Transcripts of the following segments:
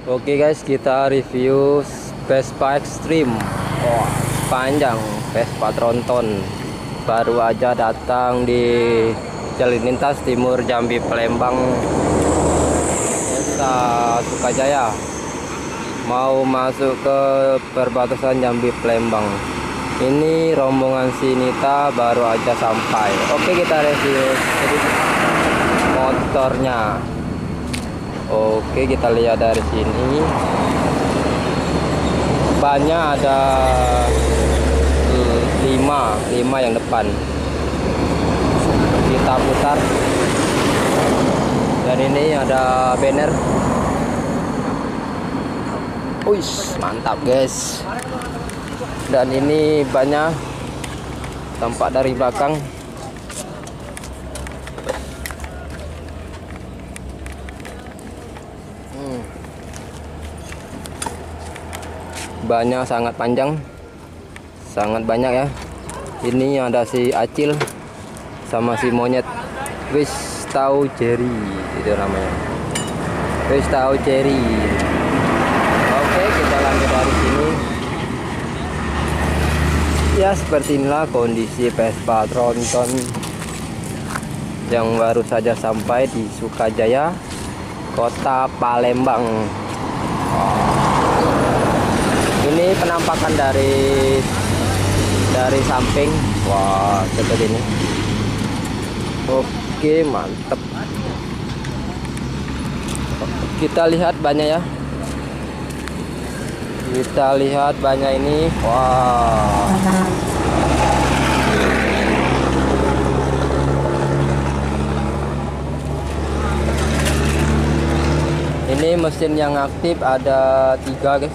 Oke guys, kita review Vespa Extreme. Wah, panjang Vespa tronton. Baru aja datang di Jalan Lintas Timur Jambi Palembang, Desa Sukajaya. Mau masuk ke perbatasan Jambi Palembang. Ini rombongan Sinita baru aja sampai. Oke, kita review motornya. Oke, kita lihat dari sini. Bannya ada 5 yang depan. Kita putar. Dan ini ada banner. Wih, mantap guys. Dan ini bannya tampak dari belakang. Bannya sangat panjang, sangat banyak ya. Ini ada si Acil sama si monyet. Wis tahu Jerry itu namanya. Wis tahu Jerry. Oke, kita lanjut dari sini. Ya, seperti inilah kondisi Vespa tronton yang baru saja sampai di Sukajaya, Kota Palembang. Ini penampakan dari samping. Wah, seperti ini. Oke, mantep. Kita lihat banyak ya. Kita lihat banyak ini. Wah. Ini mesin yang aktif ada 3 guys.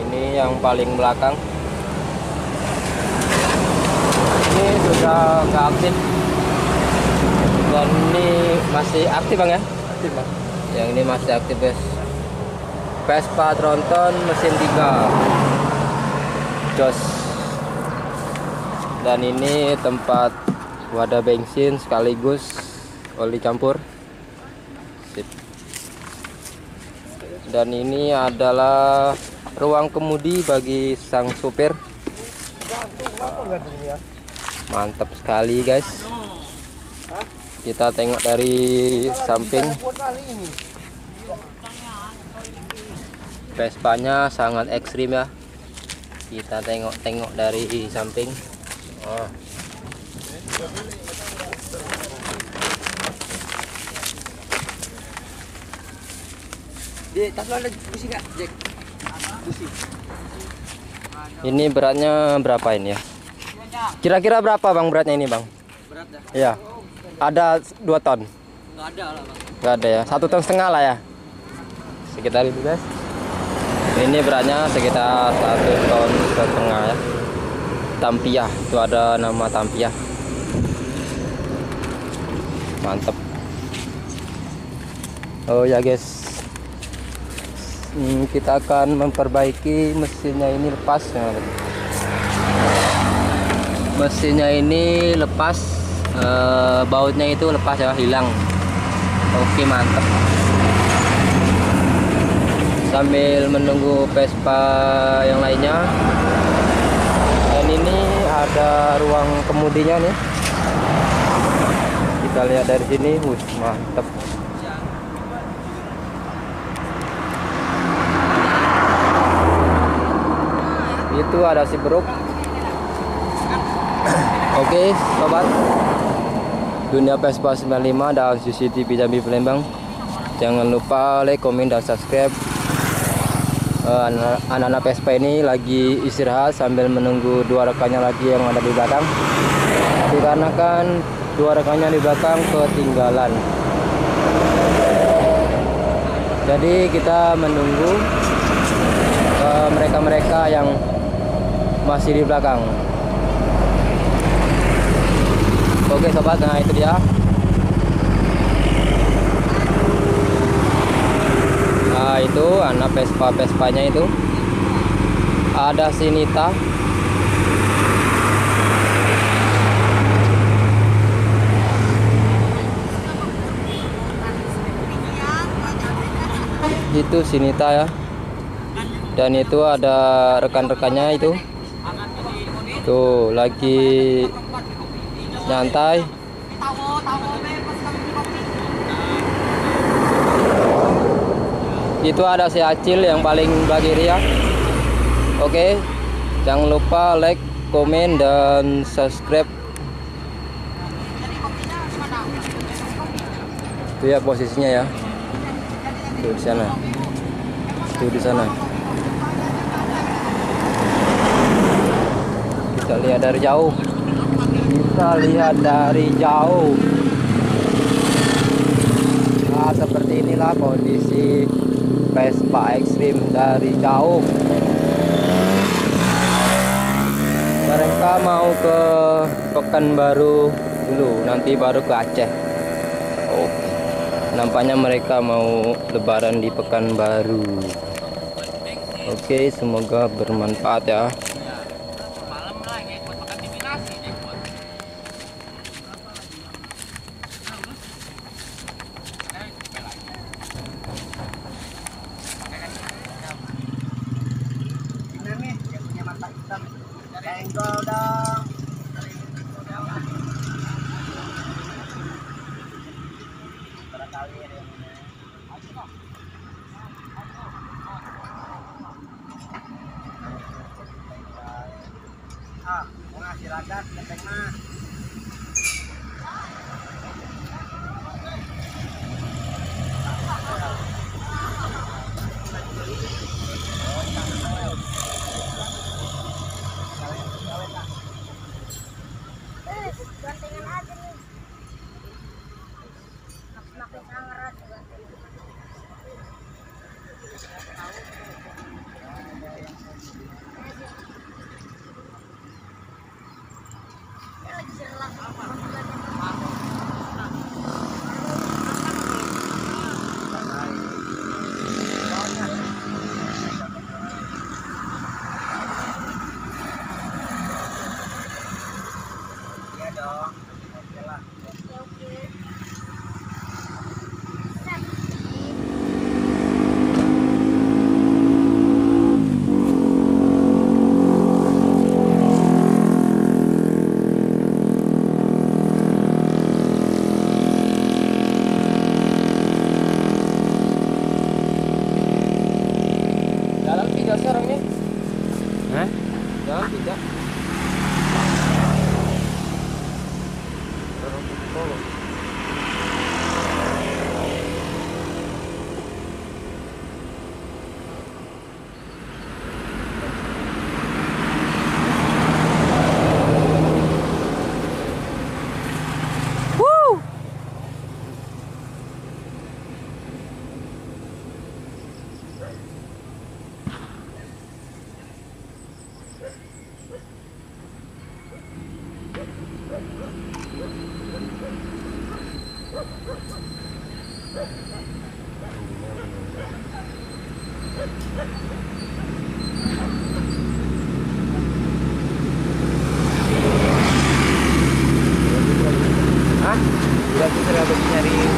Ini yang paling belakang. Ini sudah nggak aktif. Dan ini masih aktif bang ya? Aktif bang. Yang ini masih aktif guys. Vespa tronton mesin 3 jos. Dan ini tempat wadah bensin sekaligus oli campur. Sip. Dan ini adalah ruang kemudi bagi sang supir. Mantap sekali guys. Kita tengok dari samping. Vespanya sangat ekstrim ya. Kita tengok dari samping. Oh. Ini beratnya berapa ini ya? Kira-kira berapa bang beratnya ini bang? Berat dah. Iya. Ada 2 ton? Nggak ada lah bang. Nggak ada ya? 1,5 ton lah ya? Sekitar itu guys. Ini beratnya sekitar 1,5 ton ya. Tampia, itu ada nama Tampia. Mantap. Oh ya guys. Kita akan memperbaiki mesinnya ini lepas. Mesinnya ini lepas, bautnya itu lepas ya, hilang. Oke, mantap. Sambil menunggu Vespa yang lainnya. Dan ini ada ruang kemudinya nih. Kita lihat dari sini, mantap. Itu ada si Brook. Oke sobat, dunia Vespa 95 dan CCTV Jambi Palembang. Jangan lupa like, komen, dan subscribe. Anak-anak Vespa ini lagi istirahat sambil menunggu 2 rekannya lagi yang ada di belakang. Dikarenakan 2 rekannya di belakang ketinggalan. Jadi kita menunggu mereka-mereka yang masih di belakang. Oke sobat, nah itu dia. Nah itu anak Vespanya itu. Ada Sinita. itu Sinita ya. Dan itu ada rekan-rekannya itu. Tuh lagi nyantai. Itu ada si Acil yang paling belah kiri ya. Oke, jangan lupa like, komen, dan subscribe. Itu ya posisinya ya. Tuh di sana. Tuh di sana. Kita lihat dari jauh. Kita lihat dari jauh. Nah, seperti inilah kondisi Vespa Extreme dari jauh. Mereka mau ke Pekanbaru dulu, nanti baru ke Aceh. Oke. Nampaknya mereka mau lebaran di Pekanbaru. Oke, semoga bermanfaat ya. Enggol dong. Barangkali ada yang mau ngasih ragat genteng mah. Gantengan aja nih. Makin sangat. Iya dong. Oke lah. Oke. Jalan 3 sekarang nih. Jalan 3. Hah? Udah bisa nyari